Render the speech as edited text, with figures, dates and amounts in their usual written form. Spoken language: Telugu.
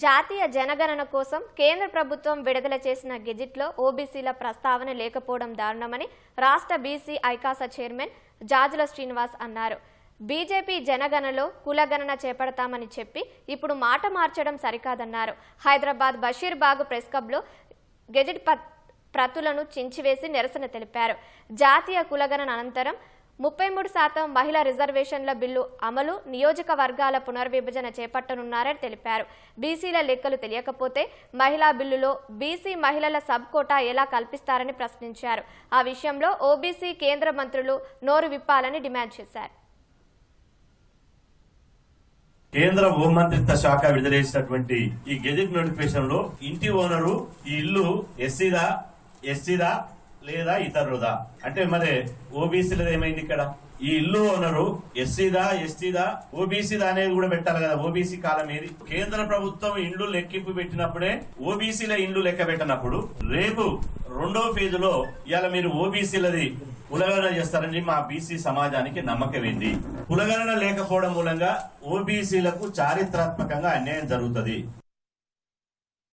జాతీయ జనగణన కోసం కేంద్ర ప్రభుత్వం విడుదల చేసిన గెజిట్లో ఓబీసీల ప్రస్తావన లేకపోవడం దారుణమని రాష్ట్ర బీసీ ఐకాస చైర్మన్ జాజుల శ్రీనివాస్ అన్నారు. బీజేపీ జనగణనలో కులగణన చేపడతామని చెప్పి ఇప్పుడు మాట మార్చడం సరికాదన్నారు. హైదరాబాద్ బషీర్బాగ్ ప్రెస్ క్లబ్లో గెజిట్ ప్రతులను చించివేసి నిరసన తెలిపారు. జాతీయ కులగణన అనంతరం 33% మహిళా రిజర్వేషన్ల బిల్లు అమలు, నియోజకవర్గాల పునర్విభజన చేపట్టనున్నారని తెలిపారు. బీసీల లెక్కలు తెలియకపోతే మహిళా బిల్లులో బీసీ మహిళల సబ్ కోటా ఎలా కల్పిస్తారని ప్రశ్నించారు. ఆ విషయంలో ఓబీసీ కేంద్ర మంత్రులు నోరు విప్పాలని డిమాండ్ చేశారు. కేంద్ర హోంమంత్రిత్వ శాఖ విడుదల చేసినటువంటి ఈ గెజిట్ నోటిఫికేషన్ లో ఇంటి ఓనరు ఈ ఇల్లు ఎస్సీదా లేదా ఇతరుదా అంటే మరి ఓబీసీలది ఏమైంది? ఇక్కడ ఈ ఇల్లు ఓనరు ఎస్సీదా ఎస్టీదా ఓబీసీదా అనేది కూడా పెట్టాలి కదా. ఓబీసీ కాలం ఏది? కేంద్ర ప్రభుత్వం ఇండ్లు లెక్కింపు పెట్టినప్పుడే ఓబీసీల ఇండ్లు లెక్క పెట్టినప్పుడు రేపు రెండో ఫేజులో ఇవాళ మీరు ఓబీసీలది కులగణన చేస్తారని మా బీసీ సమాజానికి నమ్మకమైంది. కులగణన లేకపోవడం మూలంగా ఓబీసీలకు చారిత్రాత్మకంగా అన్యాయం జరుగుతుంది.